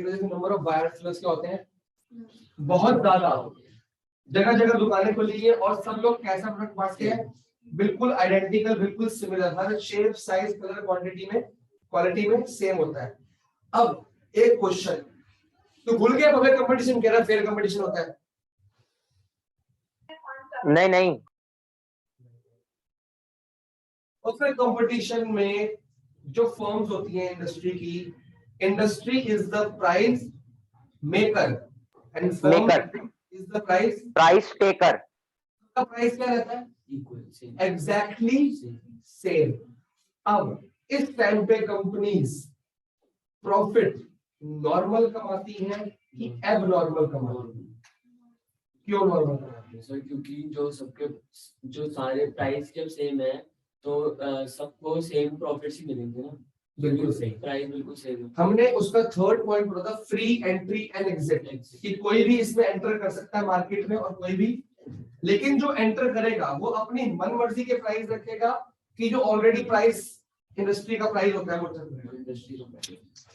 Market में number of buyers sellers क्या होते हैं, बहुत ज्यादा, जगह जगह दुकानें खुली है और सब लोग कैसा प्रोडक्ट बांटते हैं, बिल्कुल आइडेंटिकल, बिल्कुल सिमिलर, हर शेप साइज कलर क्वालिटी में सेम होता है। अब एक क्वेश्चन, तो भूल गया पब्लिक कंपटीशन कह रहा फेयर कंपटीशन होता है? नहीं। और फिर कंपटीशन में जो फर्म्स होती हैं इंडस्ट्री की, industry is the price maker and firm is the price taker. का प्राइस क्या रहता है, इक्वल, एग्जैक्टली सेम। अब इस टाइम पे कंपनीज प्रॉफिट नॉर्मल कमाती हैं कि एबनॉर्मल कमाती हैं? क्यों नॉर्मल कमाती है सर? क्योंकि जो सारे प्राइस जब सेम है तो सबको सेम प्रॉफिट्स ही मिलेंगे ना। बिल्कुल सही, प्राइस बिल्कुल सेम। हमने उसका थर्ड पॉइंट बोला था फ्री एंट्री एंड एग्जिट, कि कोई भी इसमें एंटर कर सकता है मार्केट में और कोई भी, लेकिन जो एंटर करेगा वो अपनी मन मर्जी के प्राइस रखेगा कि जो ऑलरेडी प्राइस इंडस्ट्री का प्राइस होता है वो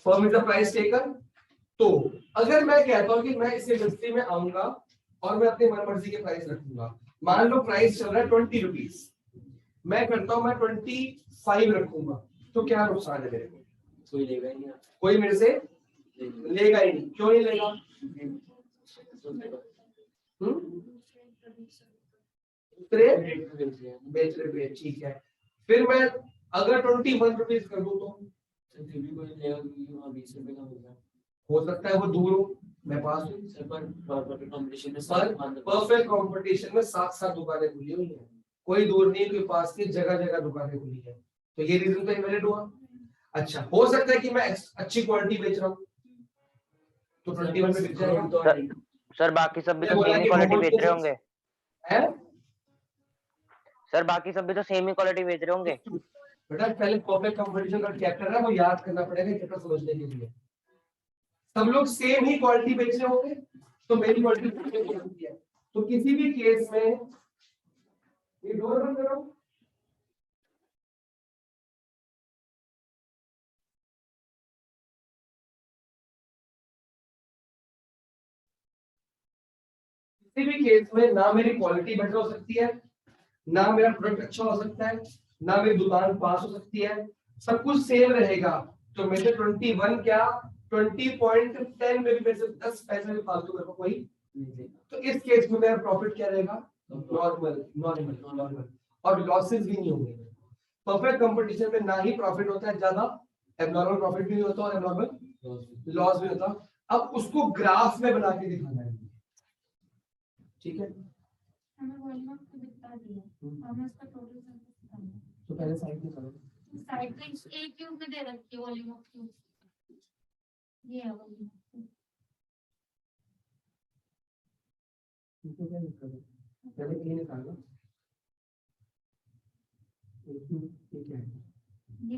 firm is the price taker. तो अगर मैं कहता हूं कि मैं इस इंडस्ट्री में आऊंगा और मैं अपनी मन मर्जी के प्राइस रखूंगा, मान लो प्राइस चल रहा है 20 रुपीज, मैं करता हूं मैं 25 रखूंगा, तो क्या नुकसान है मेरे को? कोई लेगा ही नहीं, कोई मेरे से लेगा ही नहीं। क्यों नहीं लेगा? बेच रहे, ठीक है। फिर मैं अगर 21 रुपीज कर दूं तो फिर भी कोई लेगा क्योंकि वहाँ 20 रुपए का मिल रहा है। हो सकता है वो दूर हो, मैं पास हूँ। सर पर कंपटीशन में परफेक्ट कंपटीशन में 7 दुकानें खुली हुई हैं, कोई दूर नहीं, कोई पास नहीं, जगह जगह दुकानें खुली है, तो ये रीजन तो इनवैलिड हुआ। अच्छा, हो सकता है कि मैं अच्छी क्वालिटी बेच रहा हूँ तो 21 में बिक जाएगा। सर बाकी सब भी तो सेम ही क्वालिटी बेच रहे होंगे सर, बाकी सब भी तो सेम ही क्वालिटी बेच रहे होंगे। बेटा पहले परफेक्ट कंपटीशन का चैप्टर है वो याद करना पड़ेगा चैप्टर समझने के लिए। सब लोग सेम ही क्वालिटी बेच रहे होंगे तो मेरी क्वालिटी है, तो किसी भी केस में ये डोर बंद करो, किसी भी केस में ना मेरी क्वालिटी बेटर हो सकती है, ना मेरा प्रोडक्ट अच्छा हो सकता है, ना मेरी दुकान पास हो सकती है, सब कुछ सेम रहेगा। तो मेरे 21 क्या 20.10 में भी मेरे से 10 पैसे भी फालतू मेरे को कोई, तो इस केस में मेरा प्रॉफिट क्या रहेगा, नॉर्मल, और लॉसेस भी नहीं होंगे। परफेक्ट कंपटीशन में ना ही प्रॉफिट होता है ज्यादा, एबनॉर्मल प्रॉफिट भी नहीं होता और एबनॉर्मल लॉस भी होता। अब उसको ग्राफ में बना के दिखाना है, ठीक है? हमें वॉल्यूम आपको बता दिया, हमें इसका टोटल बताना। तो पहले साइड में करो, साइड पे ए क्यूब में दे रखी है वॉल्यूम ऑफ क्यूब, ये है वॉल्यूम ऑफ क्यूब। इसको क्या निकालो, पहले ए निकालो, ए क्यूब ये क्या है, ये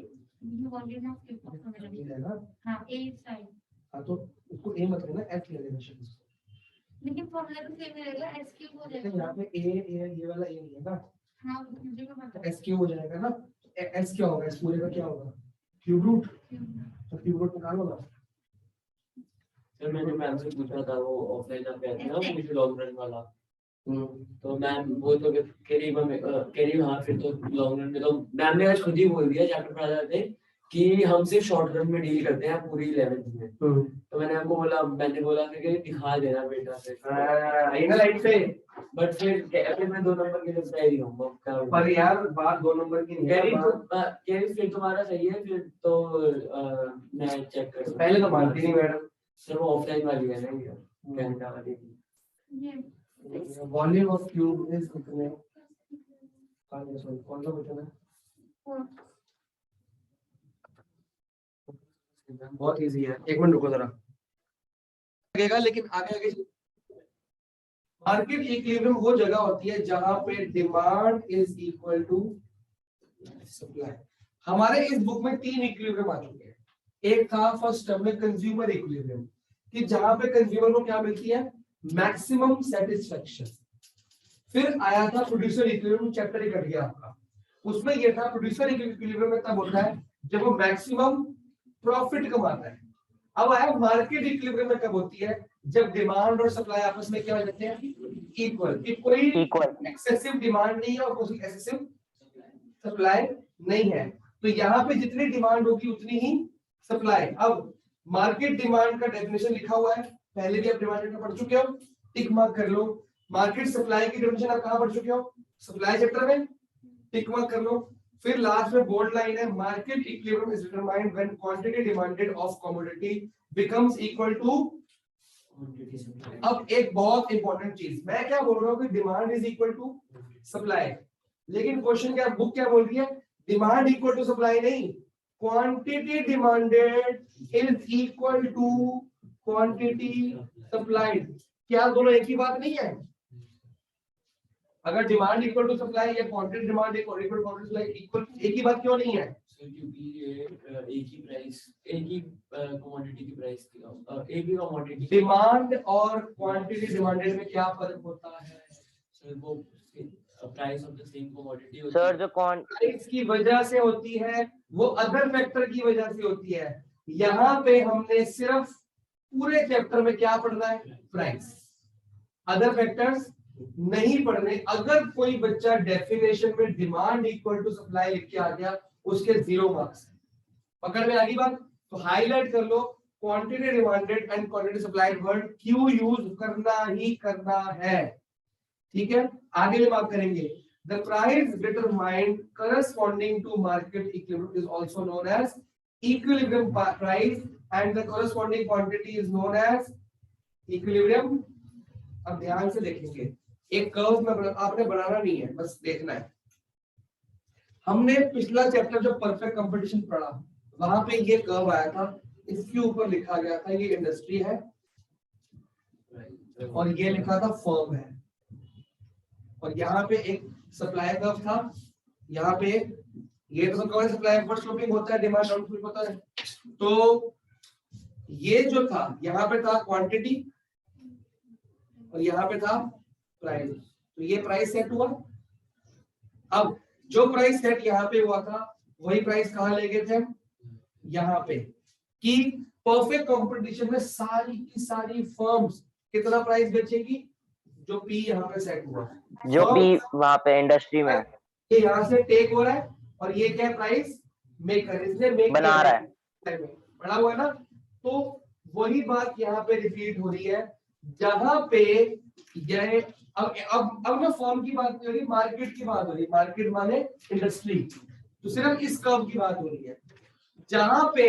वॉल्यूम ऑफ क्यूब का फॉर्मूला है ना। हां ए साइड, हां तो इसको ए मत लेना, एफ ले लेना शायद, लेकिन फॉर्मूला तो सेम रहेगा, एस क्यूब हो जाएगा। यहाँ पे ए ये वाला ए नहीं है ना। हां मुझे को पता है, एस क्यूब हो जाएगा ना। एस क्या होगा, इस पूरे का क्या होगा, क्यूब रूट, तो क्यूब रूट निकालो ना। सर मैंने मैम से पूछा था वो ऑफलाइन आप कहते हैं ना मुझे लॉन्ग रन वाला, तो मैम वो तो करीब हाँ फिर तो लॉन्ग रन में तो मैम ने आज खुद ही बोल दिया चैप्टर पढ़ा जाते कि हम सिर्फ शॉर्ट रन में डील करते हैं पूरी 11th में। तो मैंने बोला कि दिखा देना बेटा फिर लाइट से, बट फिर मैं 2 नंबर के लिए तैयारी रहूंगा। पर यार बात 2 नंबर की नहीं है, कैरी फिर तुम्हारा सही है फिर तो मैं चेक कर पहले तो मानती नहीं मैडम। सर वो ऑफलाइन वाली है ना ये कनाडा वाली। ये वॉल्यूम ऑफ क्यूब इज कितने, कौन सा क्वेश्चन है? बहुत इजी है, एक मिनट रुको जरा, लगेगा लेकिन आगे मार्केट इक्विलिब्रियम वो जगह होती है जहां पे demand is equal to supply. हमारे इस बुक में 3 इक्विलिब्रियम आ चुके हैं। एक था फर्स्ट टर्म में कंज्यूमर इक्विलिब्रियम, कि जहां पे कंज्यूमर को क्या मिलती है, मैक्सिमम सेटिस्फेक्शन। फिर आया था प्रोड्यूसर इक्विलिब्रियम, चैप्टर ही कट गया आपका, उसमें यह था प्रोड्यूसर इक्विलिब्रियम में तब होता है जब वो मैक्सिमम प्रॉफिट कमाता है। अब आया मार्केट इक्विलिब्रियम में कब होती है, जब डिमांड और सप्लाई आपस में क्या हो जाते हैं, इक्वल, कि कोई एक्सेसिव डिमांड नहीं है और कोई एक्सेसिव सप्लाई नहीं है। तो यहाँ पे जितनी डिमांड होगी उतनी ही सप्लाई। अब मार्केट डिमांड का डेफिनेशन लिखा हुआ है, पहले भी आप डिमांड का पढ़ चुके हो, टिक मार्क कर लो। मार्केट सप्लाई की डेफिनेशन आप कहाँ पढ़ चुके हो, सप्लाई चैप्टर में, टिक मार्क कर लो। फिर लास्ट में बोल्ड लाइन है, market equilibrium is determined when quantity demanded of commodity becomes equal to. अब एक बहुत इंपॉर्टेंट चीज, मैं क्या बोल रहा हूँ कि demand is equal to supply, लेकिन क्वेश्चन क्या, बुक क्या बोल रही है, डिमांड इक्वल टू सप्लाई नहीं, quantity demanded is equal to quantity supplied. क्या दोनों एक ही बात नहीं है? अगर डिमांड इक्वल टू सप्लाई या quantity demand equal to quantity supply equal, एक ही बात क्यों नहीं है? क्योंकि ये एक ही प्राइस, एक ही कमोडिटी की प्राइस की, एक ही कमोडिटी, डिमांड और क्वांटिटी डिमांडेड में क्या फर्क होता है? सर वो price of the same commodity sir जो प्राइस की वजह से होती है, वो अदर फैक्टर की वजह से होती है। यहाँ पे हमने सिर्फ पूरे चैप्टर में क्या पढ़ना है, प्राइस, अदर फैक्टर्स नहीं पढ़ने। अगर कोई बच्चा डेफिनेशन में डिमांड इक्वल टू सप्लाई लिख के आ गया, उसके 0 मार्क्स। पकड़ में आ गई बात? तो हाईलाइट कर लो, quantity demanded and quantity supplied word क्यों यूज करना ही करना है, ठीक है? आगे भी बात करेंगे। The price determined corresponding to market equilibrium is also known as equilibrium price and the corresponding quantity is known as equilibrium। अब ध्यान से देखेंगे, एक कर्व में आपने बनाना नहीं है, बस देखना है। हमने पिछला चैप्टर जब परफेक्ट कंपटीशन पढ़ा, वहां पे ये कर्व आया था, इसके ऊपर लिखा गया था ये इंडस्ट्री है और ये लिखा था फर्म है, और यहाँ पे एक सप्लाई कर्व था, यहाँ पे ये तो कौन सप्लाई अपवर्ड स्लोपिंग होता है, डिमांड डाउन स्लोपिंग होता है। तो ये जो था, यहाँ पे था क्वांटिटी और यहाँ पे था प्राइस, तो ये प्राइस सेट हुआ। अब जो प्राइस सेट यहाँ पे हुआ था, वही प्राइस कहाँ ले गए थे, यहाँ पे, कि परफेक्ट कंपटीशन में सारी की सारी फर्म्स कितना प्राइस बेचेगी, जो पी यहाँ पे सेट हुआ, जो पी वहां पे इंडस्ट्री में ये यहाँ से टेक हो रहा है, और ये क्या प्राइस मेकर, इसने मेक बना रहा है, बड़ा हुआ है ना। तो वही बात यहाँ पे रिपीट हो रही है, जहां पे यह अब ना फर्म की बात नहीं हो रही, मार्केट की बात हो रही है। मार्केट माने इंडस्ट्री, तो सिर्फ इस कर्व की बात हो रही है। जहां पे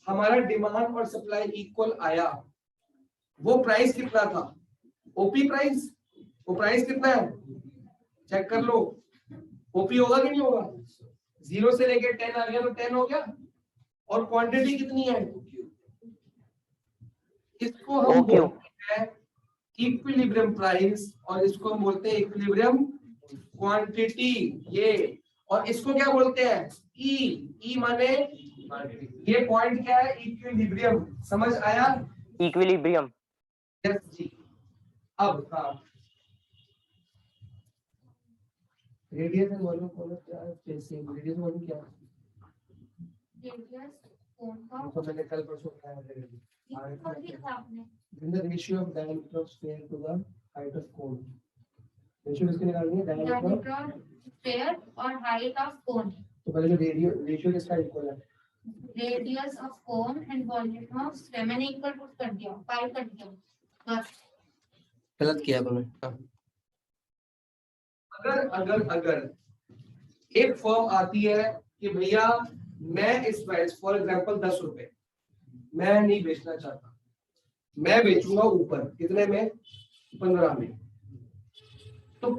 हमारा डिमांड और सप्लाई इक्वल आया, वो प्राइस कितना था, ओपी प्राइस, वो प्राइस कितना है चेक कर लो, ओपी होगा कि नहीं होगा, 0 से लेके 10 आ गया तो 10 हो गया, और क्वांटिटी कितनी है, इसको हम बोलते हैं इक्विलिब्रियम प्राइस, और इसको हम बोलते हैं इक्विलिब्रियम क्वांटिटी, ये, और इसको क्या बोलते हैं, ई माने ये पॉइंट क्या है, इक्विलिब्रियम, समझ आया, इक्विलिब्रियम। यस जी। अब हाँ, रेडियस एंड वॉल्यूम कॉलम क्या है, रेडियस वॉल्यूम क्या है, रेडियस कोण का तो मैंने कल परसों बताया था, कौन सी था आपने? the ratio of diameter of sphere to the height of cone। Ratio किसकी निकालनी है, diameter डायमीटर स्फीयर और हाइट ऑफ कोन। तो पहले जो रेशियो किसका इक्वल है, radius of cone and volume of sphere, मैंने इक्वल टू कर दिया, पाई कर दिया, बस। गलत किया तुमने। अगर एक फर्म आती है कि भैया मैं इस प्राइस, फॉर एग्जांपल 10 रुपए, मैं नहीं बेचना चाहता, मैं बेचूंगा ऊपर, कितने में, 15 में, तो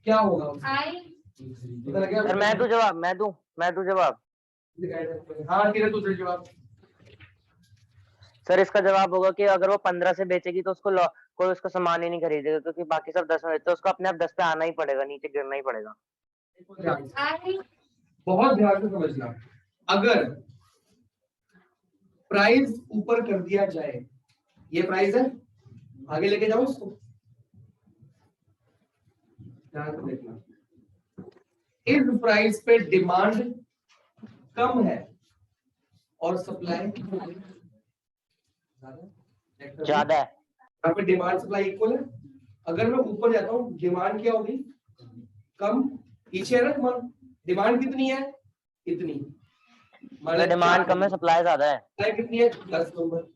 क्या होगा, सर मैं दूं जवाब, मैं दूं जवाब। हाँ ठीक है, दूसरे जवाब। सर इसका जवाब होगा कि अगर वो 15 से बेचेगी तो उसको कोई उसका सामान ही नहीं खरीदेगा, क्योंकि बाकी सब 10 में, तो उसको अपने आप 10 पे आना ही पड़ेगा, नीचे गिरना ही पड़ेगा। बहुत ध्यान से समझना, अगर प्राइस ऊपर कर दिया जाए, ये प्राइस है, आगे लेके जाओ इसको, ध्यान से देखना, इस प्राइस पे डिमांड कम है और सप्लाई, ज्यादा है। यहाँ पे डिमांड सप्लाई इक्वल है। अगर मैं ऊपर जाता हूँ डिमांड क्या होगी, कम, पीछे है ना डिमांड कितनी है, इतनी, डिमांड कम है, सप्लाई ज्यादा है। सप्लाई कितनी है, 10 नंबर।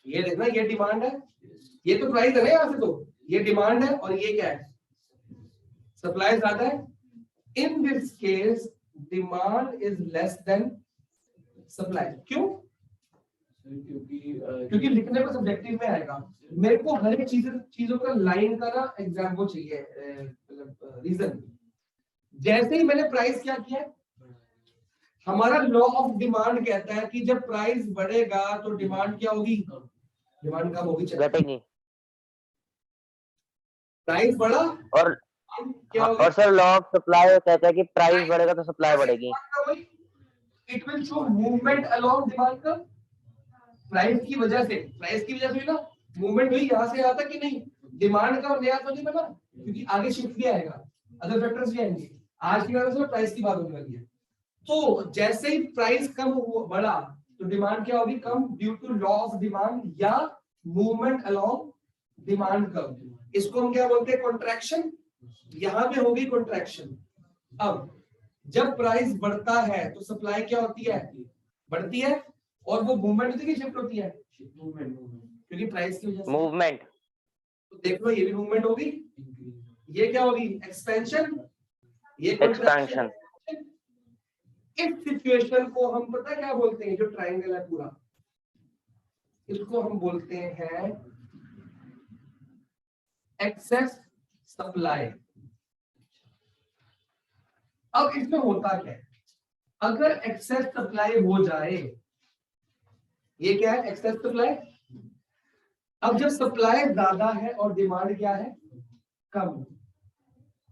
ये देखना, ये डिमांड है, ये तो प्राइस है ना यहाँ से, तो ये डिमांड है और ये क्या है, सप्लाई ज्यादा है। In this case demand is less than supply. क्यों? क्योंकि लिखने में सब्जेक्टिव में आएगा। मेरे को हर एक चीजों का लाइन का ना एग्जाम्पल चाहिए, मतलब रीजन। जैसे ही मैंने प्राइस क्या किया, हमारा लॉ ऑफ डिमांड कहता है कि जब प्राइस बढ़ेगा तो डिमांड क्या होगी, डिमांड कम होगी, घटेगी। प्राइस बढ़ा और क्या होगी, और सर लॉ ऑफ सप्लाई कहता है कि प्राइस बढ़ेगा तो सप्लाई बढ़ेगी। It will show movement along demand का। प्राइस की वजह से हुई ना मूवमेंट, हुई यहाँ से यहाँ तक कि नहीं, डिमांड का नया तो नहीं बना, क्योंकि आगे शिफ्ट भी आएगा, अदर फैक्टर्स भी आएंगे। आज की बात में प्राइस की बात होने वाली है। तो जैसे ही प्राइस कम बढ़ा तो डिमांड क्या होगी, कम, due to law of demand या मूवमेंट अलोंग डिमांड कर्व। इसको हम क्या बोलते हैं, कॉन्ट्रैक्शन। यहां पे होगी कॉन्ट्रैक्शन। अब जब प्राइस बढ़ता है तो सप्लाई क्या होती है, बढ़ती है, और वो मूवमेंट होती है कि शिफ्ट होती है, क्योंकि प्राइस की वजह से मूवमेंट। तो देख लो, ये भी मूवमेंट होगी, ये क्या होगी, एक्सपेंशन, ये एक्सपेंशन। इस सिचुएशन को हम पता क्या बोलते हैं, जो ट्रायंगल है पूरा, इसको हम बोलते हैं एक्सेस सप्लाई। अब इसमें होता क्या है, अगर एक्सेस सप्लाई हो जाए, ये क्या है, एक्सेस सप्लाई। अब जब सप्लाई ज्यादा है और डिमांड क्या है, कम,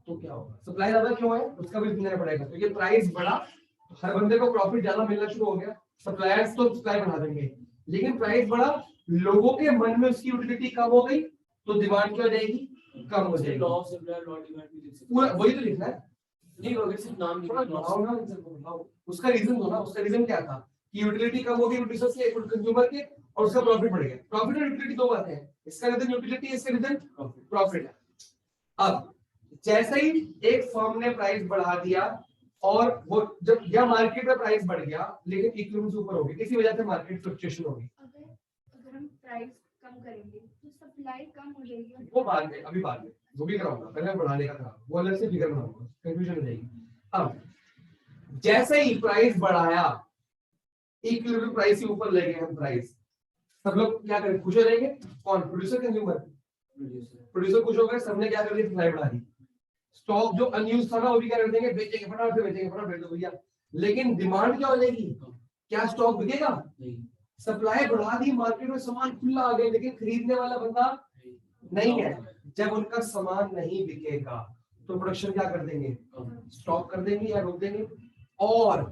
तो क्या होगा, सप्लाई ज्यादा क्यों है उसका भी समझना पड़ेगा, क्योंकि प्राइस बढ़ा तो हर बंदे को प्रॉफिट ज्यादा मिलना शुरू हो गया, सप्लायर्स तो सप्लाई बढ़ा देंगे। लेकिन प्राइस बढ़ा, लोगों के मन में उसकी यूटिलिटी कम हो गई, तो डिमांड क्या हो जाएगी, कम हो जाएगी। Law of supply law demand भी लिख सकते पूरा वही तो लिखना है। नहीं, अगर सिर्फ नाम लिखना बढ़ाओ ना, बढ़ाओ। उसका रीजन दो ना, उसका रीजन क्या था कि यूटिलिटी कम हो गई प्रोड्यूसर से कंज्यूमर के, और उसका प्रॉफिट बढ़ गया। प्रॉफिट और यूटिलिटी दो बातें हैं, इसका रीजन यूटिलिटी, इसका रीजन प्रॉफिट है। अब जैसे ही एक फर्म ने प्राइस बढ़ा दिया, और वो जब या मार्केट में प्राइस बढ़ गया लेकिन इक्विलिब्रियम से ऊपर हो गया, किसी वजह से मार्केट फ्लक्चुएशन हो गई, अगर हम प्राइस कम करेंगे तो सप्लाई कम हो जाएगी। वो बाद में, अभी बाद में वो भी कराऊंगा, पहले बढ़ाने का था, वो अलग से फिगर बनाऊंगा, कंफ्यूजन हो जाएगी। अब जैसे ही प्राइस बढ़ाया, इक्विलिब्रियम प्राइस से ऊपर ले गए हम प्राइस, सब लोग क्या करें, खुश हो जाएंगे, कौन, प्रोड्यूसर, कंज्यूमर। प्रोड्यूसर खुश हो गए, सबने क्या कर दिया, सप्लाई बढ़ा दी। स्टॉक जो अनयूज था ना, वो भी क्या कर देंगे, बेचेंगे, फटाफट से बेचेंगे, फटाफट बेच दो भैया। लेकिन डिमांड क्या हो जाएगी, क्या स्टॉक बिकेगा, सप्लाई बढ़ा दी, मार्केट में सामान खुला आ गया, लेकिन खरीदने वाला बंदा नहीं है। जब उनका सामान नहीं बिकेगा तो प्रोडक्शन क्या कर देंगे, स्टॉक कर देंगे या रोक देंगे, और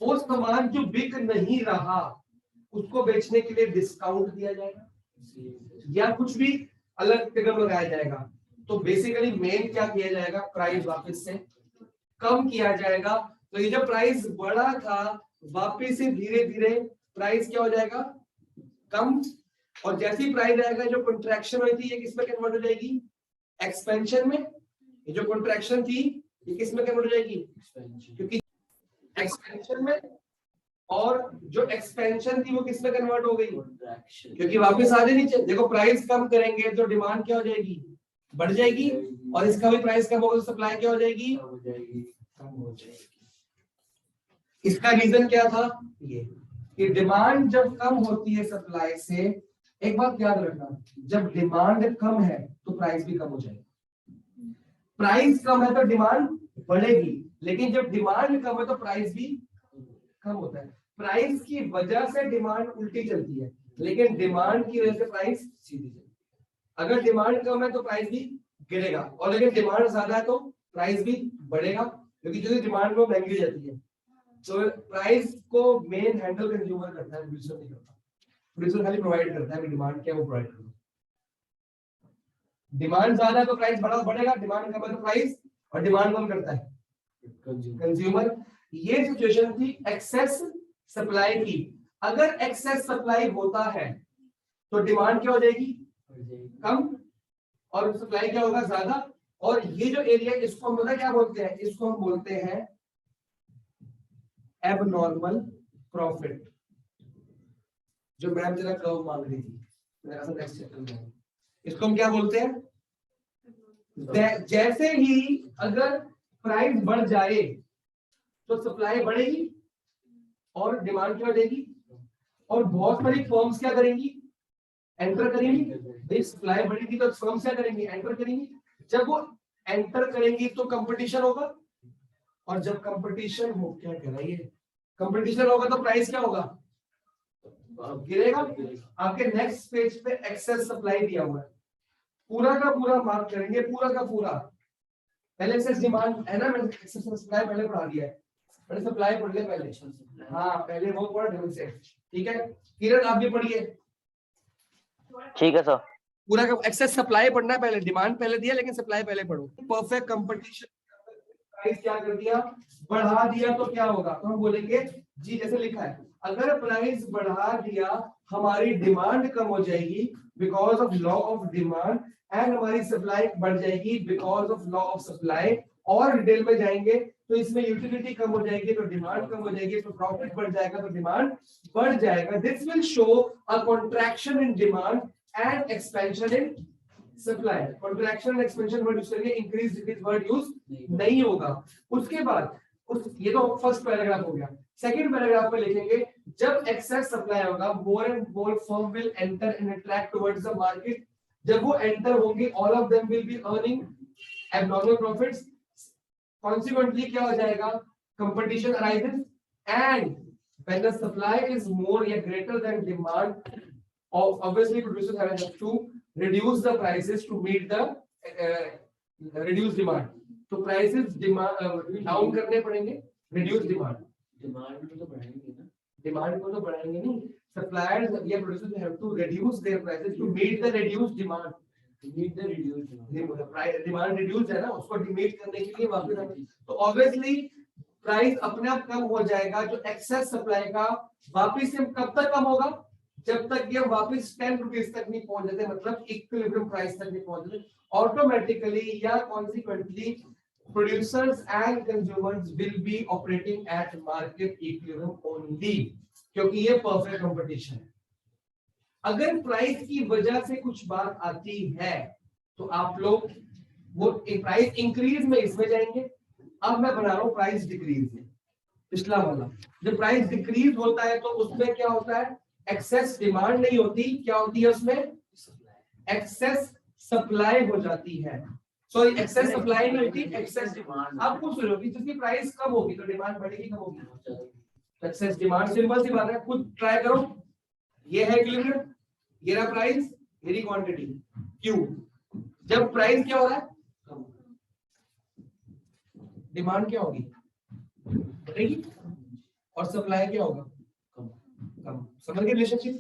वो सामान जो बिक नहीं रहा उसको बेचने के लिए डिस्काउंट दिया जाएगा या कुछ भी अलग फिगर लगाया जाएगा। तो बेसिकली मेन क्या किया जाएगा, प्राइस वापस से कम किया जाएगा। तो ये जो प्राइस बढ़ा था, वापस से धीरे धीरे प्राइस क्या हो जाएगा, कम, और जैसी प्राइस आएगा, जो कंट्रैक्शन हुई थी ये किसमें कन्वर्ट हो जाएगी, एक्सपेंशन में। ये जो कंट्रैक्शन थी ये किसमें कन्वर्ट हो जाएगी, क्योंकि एक्सपेंशन में, और जो एक्सपेंशन थी वो किसमें कन्वर्ट हो गई, क्योंकि वापस आ जानी चाहिए। देखो प्राइस कम करेंगे तो डिमांड क्या हो जाएगी, बढ़ जाएगी, और इसका भी प्राइस कम होगा तो सप्लाई क्या हो जाएगी, कम हो जाएगी। इसका रीजन क्या था, ये कि डिमांड जब कम होती है सप्लाई से, एक बात याद रखना, जब डिमांड कम है तो प्राइस भी कम हो जाएगी। प्राइस कम है तो डिमांड बढ़ेगी, लेकिन जब डिमांड कम है तो प्राइस भी कम होता है। प्राइस की वजह से डिमांड उल्टी चलती है, लेकिन डिमांड की वजह से प्राइस सीधी चलती है। अगर डिमांड कम है तो प्राइस भी गिरेगा, और लेकिन डिमांड ज्यादा है तो प्राइस भी बढ़ेगा, क्योंकि जो डिमांड वो महंगी हो जाती है। तो प्राइस को मेन हैंडल कंज्यूमर करता है, प्रोड्यूसर नहीं करता। प्रोड्यूसर खाली प्रोवाइड करता है कि डिमांड क्या है वो प्रोवाइड करता है। डिमांड ज्यादा है तो प्राइस बढ़ेगा, डिमांड कम है तो प्राइस, और डिमांड कम करता है कंज्यूमर। ये सिचुएशन थी एक्सेस सप्लाई की। अगर एक्सेस सप्लाई होता है तो डिमांड क्या हो जाएगी, कम, और सप्लाई क्या होगा, ज्यादा। और ये जो एरिया इसको हम पता क्या बोलते हैं, इसको हम बोलते हैं एबनॉर्मल प्रॉफिट, जो मैम जरा कर्व मांग रही थी मेरा सा नेक्स्ट चैप्टर में। इसको हम क्या बोलते हैं, जैसे ही अगर प्राइस बढ़ जाए तो सप्लाई बढ़ेगी और डिमांड क्या बढ़ेगी, और बहुत सारी फर्म्स क्या करेंगी, एंटर करेंगी। सप्लाई बढ़ेगी तो फर्म्स क्या करेंगी, एंटर करेंगी। जब वो एंटर करेंगी तो कंपटीशन होगा, और जब कंपटीशन हो, क्या कह रहा है ये, कंपटीशन होगा तो प्राइस क्या होगा, गिरेगा। आपके नेक्स्ट पेज पे एक्सेस सप्लाई दिया हुआ है, पूरा का पूरा मार्क करेंगे, पूरा का पूरा। पहले एक्सेस डिमांड है ना, मैंने एक्सेस सप्लाई पहले पढ़ा दिया है, पहले सप्लाई पढ़ ले पहले। हाँ पहले वो पढ़ ढंग से, ठीक है। किरण आप भी पढ़िए, ठीक है सर। पूरा का एक्सेस सप्लाई पढ़ना है, पहले डिमांड पहले दिया लेकिन सप्लाई पहले पढ़ो। परफेक्ट कंपटीशन, प्राइस क्या कर दिया, बढ़ा दिया तो क्या होगा, तो हम बोलेंगे जी जैसे लिखा है, अगर प्राइस बढ़ा दिया हमारी डिमांड कम हो जाएगी because of law of demand, and हमारी सप्लाई बढ़ जाएगी because of law of supply. और डिटेल में जाएंगे तो इसमें यूटिलिटी कम हो जाएगी तो डिमांड कम हो जाएगी, तो प्रॉफिट बढ़ जाएगा तो डिमांड बढ़ जाएगा। This will show a contraction in demand and expansion in supply. Contraction and expansion word use करेंगे, इंक्रीज डिक्रीज वर्ड यूज नहीं होगा। उसके बाद ये तो फर्स्ट पैराग्राफ हो गया। सेकंड पैराग्राफ में लिखेंगे, जब एक्सेस सप्लाई होगा more and more firm will enter and attract towards the market. जब वो एंटर होंगे all of them will be earning abnormal profits. Consequently क्या हो जाएगा, competition arises, and when the supply is more या greater than demand, obviously producers have to reduce the prices to meet the reduced demand. तो prices down करने पड़ेंगे, reduce demand. Demand तो बढ़ाएंगे ना, डिमांड को तो बढ़ाएंगे नहीं, suppliers या producers have to reduce their prices to meet the reduced demand. Meet the reduce demand reduce है ना, उसको मीट करने के लिए वापस, तो ऑब्वियसली प्राइस अपने आप कम हो जाएगा। जो एक्सेस सप्लाई का वापस से कब तक कम होगा, जब तक ये वापस 10 रुपीज तक नहीं पहुंच जाते, मतलब इक्विलिब्रियम प्राइस तक नहीं पहुंच जाते, ऑटोमेटिकली या consequently producers and consumers will be operating at market equilibrium only, क्योंकि ये परफेक्ट कंपटीशन है। अगर प्राइस की वजह से कुछ बात आती है तो आप लोग वो प्राइस इंक्रीज में इसमें जाएंगे। अब मैं बना रहा हूं प्राइस डिक्रीज में, पिछला वाला जब प्राइस डिक्रीज होता है तो उसमें क्या होता है, एक्सेस डिमांड नहीं होती, क्या होती है उसमें, एक्सेस सप्लाई हो जाती है। सॉरी एक्सेस सप्लाई नहीं होती, एक्सेस डिमांड। आप पूछ रहे हो कि जिसकी प्राइस कम होगी तो डिमांड बढ़ेगी कम होगी, एक्सेस डिमांड। सिंपल सी बात है, खुद ट्राई करो। ये है इक्विलिब्रियम, ये रहा प्राइस, मेरी क्वांटिटी क्यू। जब प्राइस क्या हो रहा है, कम, डिमांड क्या होगी, बढ़ेगी, और सप्लाई क्या होगा, कम। समझ गए रिलेशनशिप।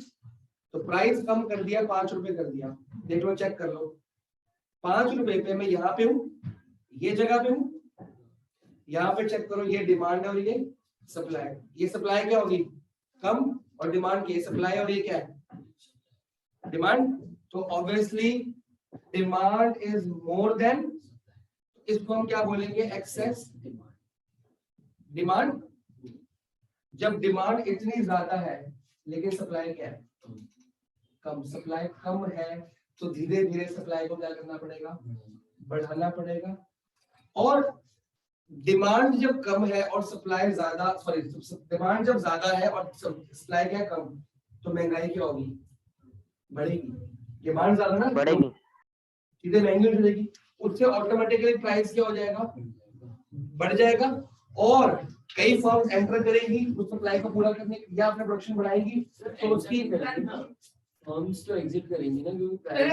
तो प्राइस कम कर दिया, 5 रुपए कर दिया, देख लो चेक कर लो, 5 रुपए पे मैं यहाँ पे हूँ, ये जगह पे हूँ, यहाँ पे चेक करो, ये डिमांड है और ये सप्लाई। ये सप्लाई क्या होगी, कम, और डिमांड की सप्लाई, और ये क्या है, डिमांड। तो obviously demand is more than, इसको हम क्या बोलेंगे, एक्सेस डिमांड। जब डिमांड इतनी ज्यादा है लेकिन सप्लाई क्या है, कम, सप्लाई कम है तो धीरे धीरे सप्लाई को क्या करना पड़ेगा, बढ़ाना पड़ेगा। और डिमांड जब कम है और सप्लाई ज्यादा, सॉरी डिमांड जब ज्यादा है और सप्लाई क्या कम, तो महंगाई क्या होगी, बढ़ेगी। डिमांड ज्यादा ना बढ़ेगी, सीधे महंगी हो जाएगी, उससे ऑटोमेटिकली प्राइस क्या हो जाएगा, बढ़ जाएगा। और कई फर्म्स एंटर करेंगी उस सप्लाई को पूरा करने के लिए, अपना प्रोडक्शन बढ़ाएंगी, तो उसकी फर्म्स तो एग्जिट करेंगी ना, क्योंकि प्राइस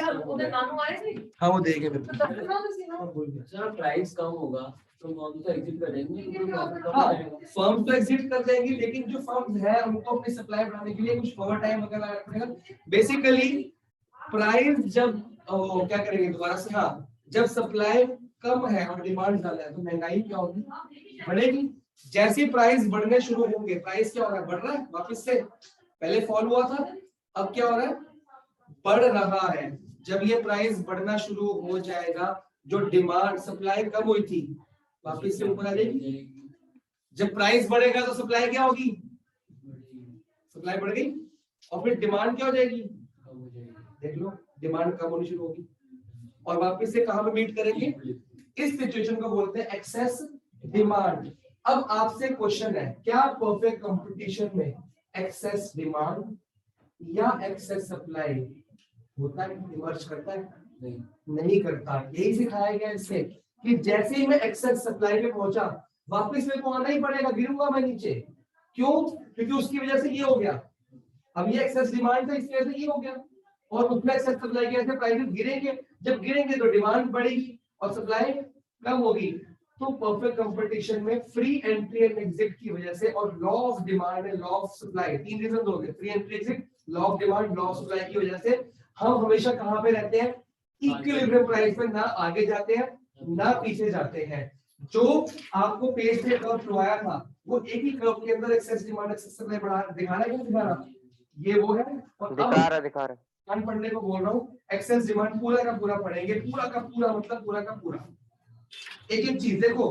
हाँ वो देंगे सर, प्राइस कम होगा तो फर्म तो एग्जिट करेंगे। हाँ फर्म तो एग्जिट कर देंगी, लेकिन जो फर्म्स है उनको अपनी सप्लाई बढ़ाने के लिए कुछ ओवर टाइम वगैरह लगाना पड़ेगा। बेसिकली प्राइस जब क्या करेंगे दोबारा से, हाँ जब सप्लाई कम है और डिमांड ज्यादा है तो महंगाई क्या होगी, बढ़ेगी। जैसे प्राइस बढ़ने शुरू होंगे, प्राइस क्या हो रहा है, बढ़ रहा है वापस से, पहले फॉल हुआ था, अब क्या हो रहा है, बढ़ रहा है, जब ये प्राइस बढ़ना शुरू हो जाएगा, जो डिमांड सप्लाई कम हुई थी वापस से ऊपर आ जाएगी। जब प्राइस बढ़ेगा तो सप्लाई क्या होगी, सप्लाई बढ़ गई और फिर डिमांड क्या हो जाएगी, देख लो डिमांड कम होनी शुरू होगी और वापस से कहां पे मीट करेंगे, इस सिचुएशन को बोलते हैं एक्सेस डिमांड। अब आपसे क्वेश्चन है, क्या परफेक्ट कंपटीशन में एक्सेस डिमांड या एक्सेस सप्लाई होता है, इमर्ज करता है? नहीं करता। यही सिखाया गया इससे कि जैसे ही मैं एक्सेस सप्लाई पे पहुंचा वापस मेरे को आना ही पड़ेगा, गिरूंगा मैं नीचे। क्यों? क्योंकि उसकी वजह से ये हो गया, अब ये एक्सेस डिमांड था इसकी वजह से ये हो गया और उसमें एक्सेस सप्लाई की वजह से प्राइसेस गिरेंगे, जब गिरेंगे तो डिमांड बढ़ेगी और सप्लाई कम होगी। तो परफेक्ट कंपटीशन में फ्री एंट्री एंड एग्जिट की वजह से और law of demand and law of supply, तीन रीजन हो गए, free entry exit, law of demand, law of supply की वजह से हम हमेशा कहां पे रहते हैं, इक्विलिब्रियम प्राइस में, ना आगे जाते हैं ना पीछे जाते हैं। जो आपको पेज पे कर्व करवाया था वो एक ही कर्व के अंदर एक्सेस डिमांड एक्सेस सप्लाई बढ़ा दिखाना है, क्या दिखाना, ये वो है। और दिखा रहा कान पढ़ने को बोल रहा हूँ, एक्सेस डिमांड पूरा का पूरा पढ़ेंगे, पूरा का पूरा मतलब पूरा का पूरा। एक एक चीज देखो,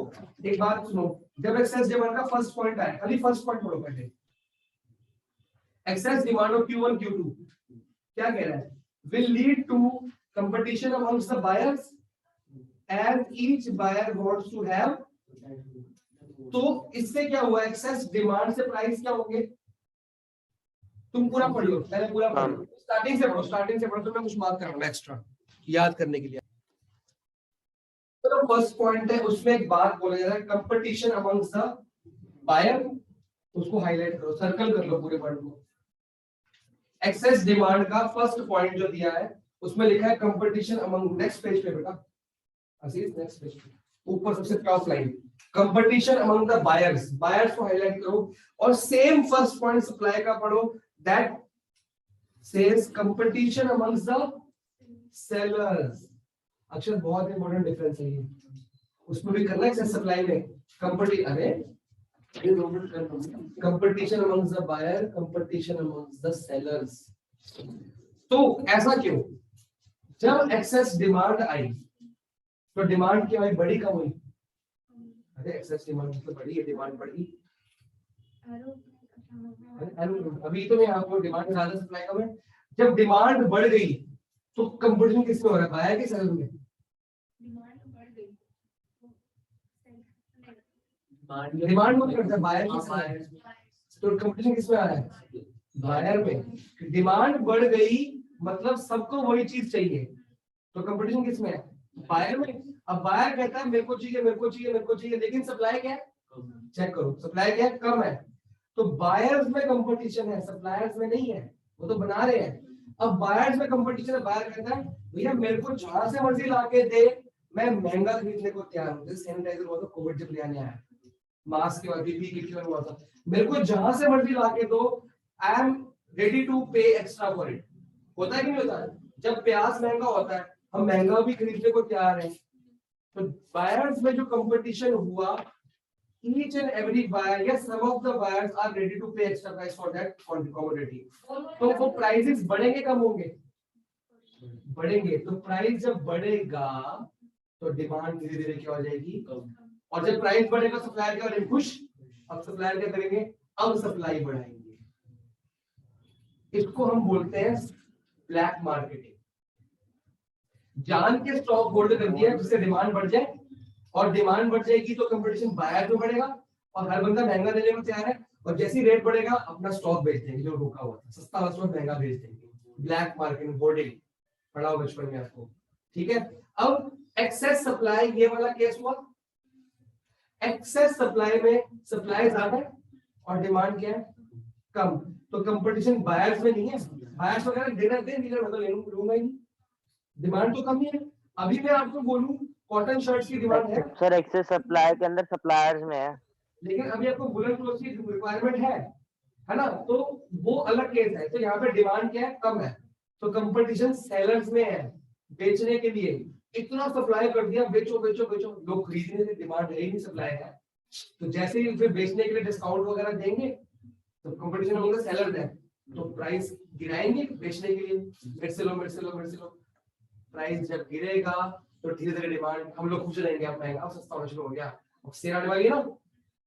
एक बात सुनो, जब एक्सेस डिमांड का फर्स्ट पॉइंट आए, खाली फर्स्ट पॉइंट पढ़ो पहले। Excess demand of Q1 Q2 क्या कह रहा है, will lead to competition amongst the buyers and each buyer wants to have। तो इससे क्या हुआ, एक्सेस डिमांड से प्राइस क्या होंगे, तुम पूरा पढ़ लो, पहले पूरा पढ़ लो, स्टार्टिंग से पढ़ो, स्टार्टिंग से पढ़ो, तो मैं कुछ मार्क कर रहा हूं एक्स्ट्रा याद करने के लिए। तो फर्स्ट पॉइंट है, उसमें एक बात बोला जा रहा है, कंपटीशन अमंग्स द बायर, उसको हाईलाइट करो, सर्कल कर लो पूरे वर्ड को। एक्सेस डिमांड का फर्स्ट पॉइंट जो दिया है उसमें लिखा है कंपटीशन अमंग, नेक्स्ट पेज पे बेटा, असीस नेक्स्ट पेज पे, ऊपर सबसे top line, competition among the buyers, buyers को हाईलाइट करो और सेम फर्स्ट पॉइंट सप्लाई का पढ़ो, that says competition amongst the sellers. अक्षर बहुत इंपॉर्टेंट डिफरेंस है ये, उसमें भी करना है सप्लाई में कंपटी, अरे competition amongst the buyer, competition amongst the sellers. तो ऐसा क्यों, जब एक्सेस डिमांड आई तो डिमांड क्या हुई, बड़ी कम हुई, अरे एक्सेस डिमांड मतलब बड़ी है, डिमांड बढ़ी, अभी तो मैं आपको डिमांड ज्यादा सप्लाई कम है, जब डिमांड बढ़ गई तो कंपटीशन किसमें हो रहा है, बायर के सेलर में, डिमांड में करता है बायर की, तो कंपटीशन किसमें आ रहा है, बायर में। डिमांड बढ़ गई मतलब सबको वही चीज चाहिए, तो कंपटीशन किसमें है, बायर में। अब बायर कहता है मेरे को चाहिए मेरे को चाहिए मेरे को चाहिए, लेकिन सप्लाई क्या है, चेक करो सप्लाई क्या है, कम है, तो बायर्स में कंपटीशन है, सप्लायर्स में नहीं है, वो तो बना रहे हैं। अब बायर्स में कंपटीशन है, बायर कहता है भैया मेरे को जहां से मर्जी लाके दे, मैं महंगा खरीदने को तैयार हूं। जैसे सैनिटाइजर हुआ था कोविड जब ले आने आया, मास्क के बाद पीपी किट के हुआ था, मेरे को जहां से मर्जी लाके दो, आई एम रेडी टू पे एक्स्ट्रा फॉर इट। होता है कि नहीं होता है, जब प्याज महंगा होता है हम महंगा भी खरीदने को तैयार हैं। तो बायर्स में जो कंपटीशन हुआ, each and every buyer, yes, some of the buyers are ready to pay extra price for that commodity। तो वो प्राइसेस बढ़ेंगे कम होंगे, बढ़ेंगे। तो प्राइस जब बढ़ेगा तो डिमांड धीरे धीरे क्या हो जाएगी, और जब प्राइस बढ़ेगा सप्लायर क्या करेंगे, खुश। अब सप्लायर क्या करेंगे, अब सप्लाई बढ़ाएंगे। इसको हम बोलते हैं ब्लैक मार्केटिंग। जान के स्टॉक होल्ड कर दिया जिससे डिमांड बढ़ जाए, और डिमांड बढ़ जाएगी तो कंपटीशन बायर में बढ़ेगा और हर बंदा महंगा देने को तैयार है, और जैसी रेट बढ़ेगा अपना स्टॉक बेच देंगे जो रुका हुआ था, सस्ता वाला स्टॉक महंगा बेच देंगे। ब्लैक मार्केट होर्डिंग पढ़ा हो बचपन में आपको, ठीक है। अब एक्सेस सप्लाई, ये वाला केस हुआ, एक्सेस सप्लाई में सप्लाई ज्यादा है और डिमांड क्या है, कम। तो कंपटीशन बायर्स में नहीं है, बायर्स वगैरह देना दे, डीलर मतलब लूंगा ही, डिमांड तो कम ही है। अभी मैं आपको बोलूं कॉटन शर्ट्स की डिमांड है सर, एक्सेस सप्लाई के अंदर सप्लायर्स में है, लेकिन अभी आपको वुलन क्लोथ्स की रिक्वायरमेंट है ना, तो वो अलग केस है। तो यहाँ पे डिमांड क्या है, कम है, तो कंपटीशन सेलर्स में है बेचने के लिए। इतना सप्लाई कर दिया, बेचो बेचो बेचो, लोग खरीदने की डिमांड है ही नहीं, सप्लाई है। तो जैसे ही उसे बेचने के लिए डिस्काउंट वगैरह देंगे तो कंपटीशन होगा सेलर्स है, तो प्राइस गिराएंगे बेचने के लिए, मेरे से लो मेरे से लो मेरे से लो। प्राइस जब गिरेगा तो धीरे धीरे डिमांड, हम लोग खुश रहेंगे, अब महंगा अब सस्ता होना शुरू हो गया, अब सेल आने वाली है ना,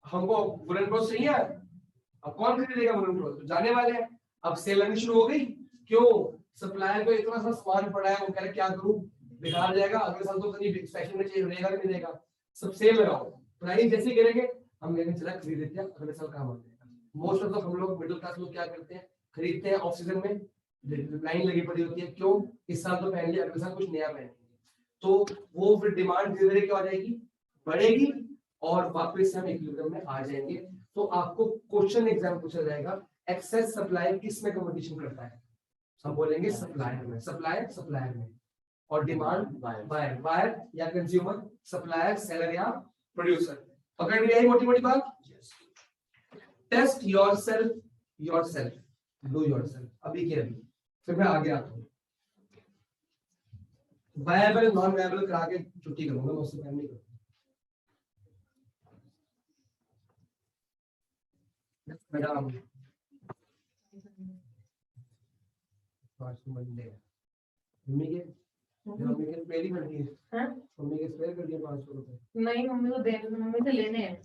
हमको वुलन क्लॉथ चाहिए, अब कौन खरीदेगा वुलन क्लॉथ, तो जाने वाले हैं। अब सेल आनी शुरू हो गई, क्यों? सप्लायर को इतना सा सामान पड़ा है, वो कह रहे क्या करूं, बिगाड़ जाएगा, अगले साल तो कहीं फैशन में चाहिए रहेगा नहीं रहेगा, सब सेल लगाओ, प्राइस जैसे गिरेंगे हम लेने चला खरीद लेते हैं, अगले साल काम आ जाएगा। मोस्ट ऑफ द हम लोग मिडिल क्लास लोग क्या करते हैं, खरीदते हैं ऑफ सीजन में, लाइन लगी पड़ी होती है, क्यों? इस साल तो पहन लिया, अगले साल कुछ नया पहनेंगे, तो वो फिर डिमांड धीरे धीरे क्या हो जाएगी, बढ़ेगी, और वापस हम इक्विलिब्रियम में आ जाएंगे। तो आपको क्वेश्चन एग्जाम पूछा जाएगा, एक्सेस सप्लाई किस में कंपटीशन करता है, हम बोलेंगे सप्लायर में, सप्लायर में, और डिमांड बायर या कंज्यूमर, सप्लायर सेलर या प्रोड्यूसर। पकड़ लिया मोटी मोटी बात। टेस्ट योरसेल्फ, डू योरसेल्फ, अभी के अभी, फिर मैं आगे आता हूँ। वायबल नॉन वायबल करा के छुट्टी करूंगा, मैं उससे पहले नहीं करूंगा। मैडम मंडे मम्मी के स्पेयर कर दिए, हाँ? मम्मी के स्पेयर कर दिए 500 रुपए। नहीं, मम्मी को देने, मम्मी से लेने हैं।